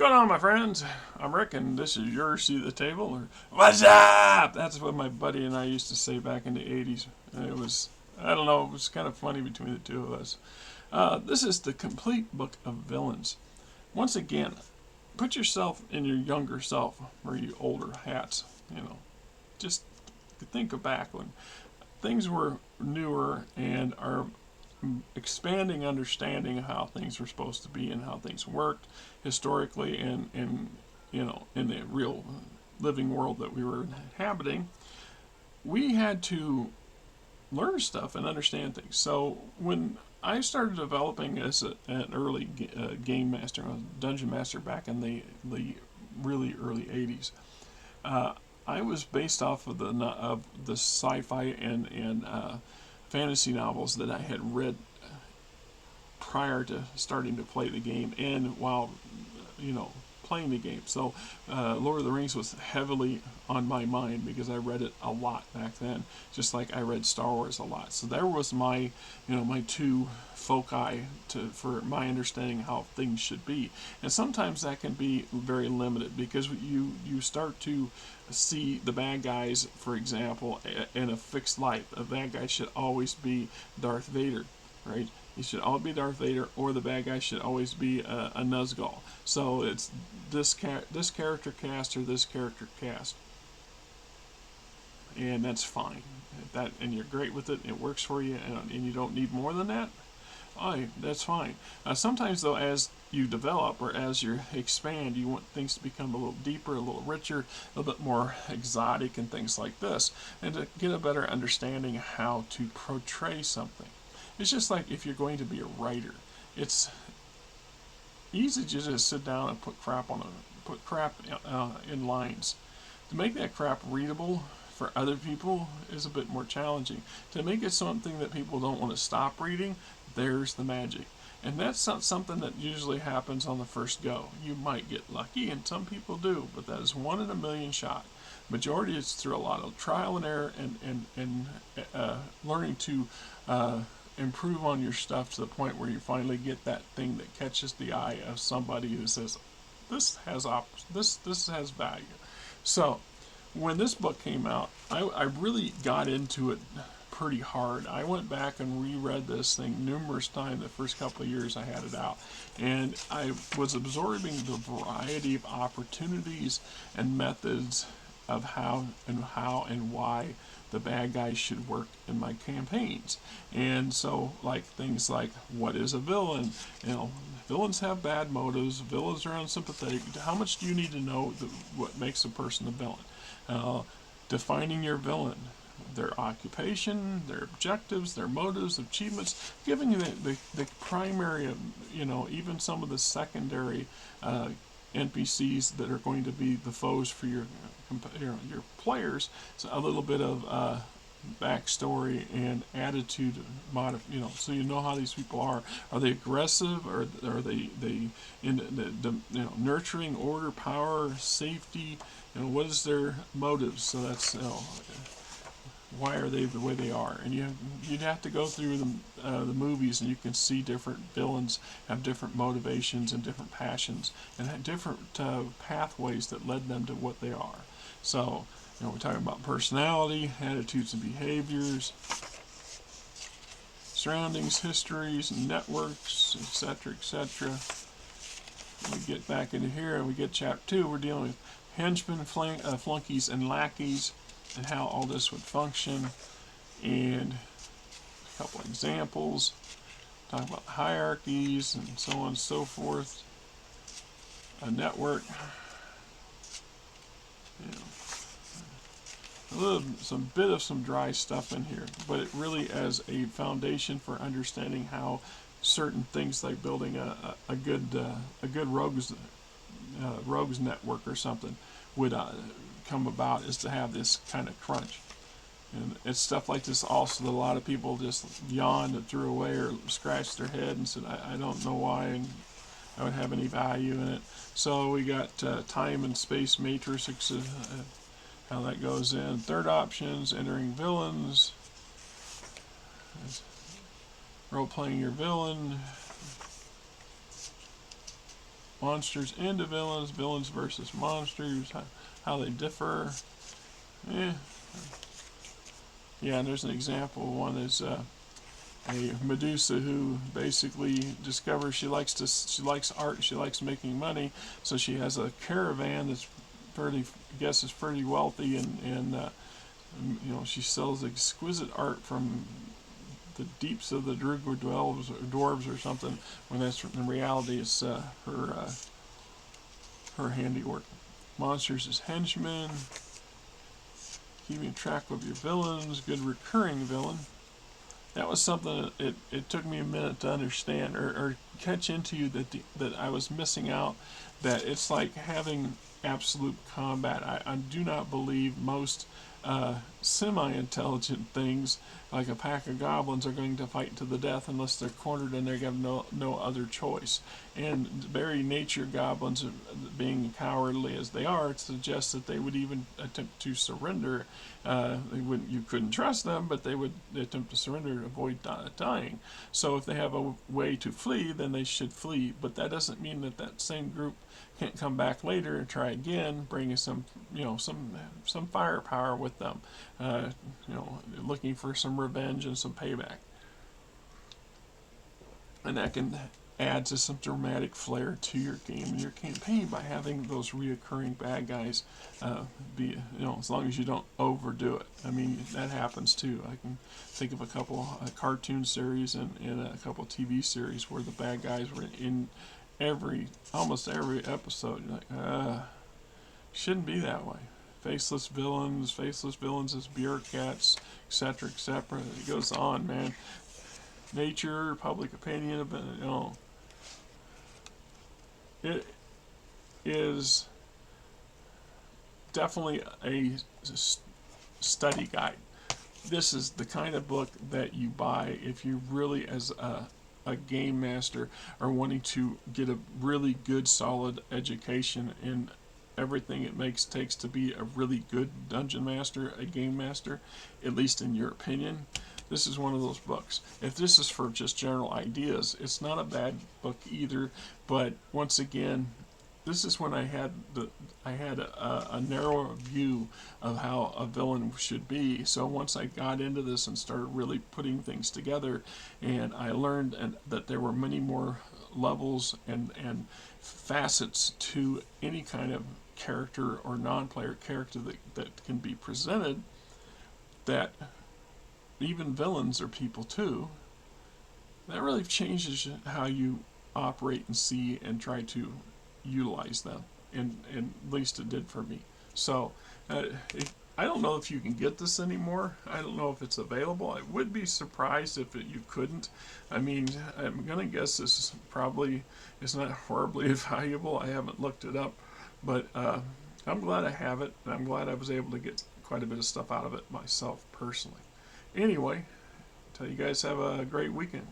going on, my friends? I'm Rick, and this is your seat at the table, or what's up? That's what my buddy and I used to say back in the 80s. And it was, I don't know, it was kind of funny between the two of us. This is the complete book of villains. Once again, put yourself in your younger self, or your older hats, just think back when things were newer and our expanding understanding of how things were supposed to be and how things worked historically and in the real living world that we were inhabiting, we had to learn stuff and understand things. So when I started developing as an early game master, a dungeon master back in the really early 80s, I was based off of the sci-fi and fantasy novels that I had read prior to starting to play the game and while playing the game. So Lord of the Rings was heavily on my mind because I read it a lot back then, just like I read Star Wars a lot. So there was my my two foci for my understanding how things should be. And sometimes that can be very limited because you start to see the bad guys, for example, in a fixed light. A bad guy should always be Darth Vader, right? He should all be Darth Vader, or the bad guy should always be a Nuzgul. So it's this character cast or this character cast, and that's fine. And you're great with it. It works for you, and you don't need more than that. That's fine. Sometimes though, as you develop or as you expand, you want things to become a little deeper, a little richer, a little bit more exotic, and things like this, and to get a better understanding of how to portray something. It's just like if you're going to be a writer. It's easy to just sit down and put crap in lines. To make that crap readable for other people is a bit more challenging. To make it something that people don't want to stop reading, there's the magic. And that's not something that usually happens on the first go. You might get lucky, and some people do, but that is 1 in a million shot. Majority is through a lot of trial and error and learning to improve on your stuff to the point where you finally get that thing that catches the eye of somebody who says, this has value. So when this book came out, I really got into it pretty hard. I went back and reread this thing numerous times the first couple of years I had it out, and I was absorbing the variety of opportunities and methods of how and why the bad guys should work in my campaigns. And so, like things like, what is a villain? Villains have bad motives. Villains are unsympathetic. How much do you need to know what makes a person a villain? Defining your villain, their occupation, their objectives, their motives, achievements, giving you the primary, even some of the secondary NPCs that are going to be the foes for your players. So a little bit of backstory and attitude so you know how these people are. Are they aggressive, or are they in the nurturing, order, power, safety? What is their motives? So that's why are they the way they are? And you'd have to go through the movies, and you can see different villains have different motivations and different passions and have different pathways that led them to what they are. So we're talking about personality, attitudes and behaviors, surroundings, histories, networks, etc., etc. We get back into here and we get chapter 2. We're dealing with henchmen, flunkies, and lackeys, and how all this would function, and a couple examples, talking about hierarchies and so on and so forth, a network, some dry stuff in here, but it really as a foundation for understanding how certain things like building a good rogues network or something would come about, is to have this kind of crunch. And it's stuff like this also that a lot of people just yawned and threw away or scratched their head and said, I don't know why and I would have any value in it. So we got time and space matrices, how that goes in. Third options, entering villains, role-playing your villain, monsters into villains, villains versus monsters, how they differ. Eh. Yeah, and there's an example. One is a Medusa who basically discovers she likes art, she likes making money, so she has a caravan that's pretty, I guess, is pretty wealthy, and she sells exquisite art from the deeps of the Druid dwarves or something, when that's in reality it's her handiwork. Monsters as henchmen, keeping track of your villains, good recurring villain. That was something that it took me a minute to understand or catch into that I was missing out, that it's like having absolute combat. I do not believe most semi-intelligent things like a pack of goblins are going to fight to the death unless they're cornered and they have no other choice. And the very nature of goblins, being cowardly as they are, suggests that they would even attempt to surrender. You couldn't trust them, but they would attempt to surrender to avoid dying. So if they have a way to flee, then they should flee. But that doesn't mean that same group can't come back later and try again, bringing some firepower with them, looking for some revenge and some payback, and that can add to some dramatic flair to your game and your campaign by having those reoccurring bad guys be, as long as you don't overdo it. I mean, that happens too. I can think of a couple cartoon series and a couple TV series where the bad guys were in almost every episode. You're like, shouldn't be that way. Faceless villains as bureaucrats, etc., etc. It goes on, man. Nature, public opinion, it is definitely a study guide. This is the kind of book that you buy if you really, as a game master, are wanting to get a really good, solid education in everything it takes to be a really good dungeon master, a game master, at least in your opinion. This is one of those books. If this is for just general ideas, it's not a bad book either. But once again, this is when I had a narrower view of how a villain should be. So once I got into this and started really putting things together, and I learned that there were many more levels and facets to any kind of character or non-player character that can be presented, that even villains are people too, that really changes how you operate and see and try to utilize them, and at least it did for me. So I don't know if you can get this anymore. I don't know if it's available. I would be surprised if you couldn't. I mean, I'm gonna guess this is not horribly valuable. I haven't looked it up, but I'm glad I have it, and I'm glad I was able to get quite a bit of stuff out of it myself personally. Anyway, tell you guys have a great weekend.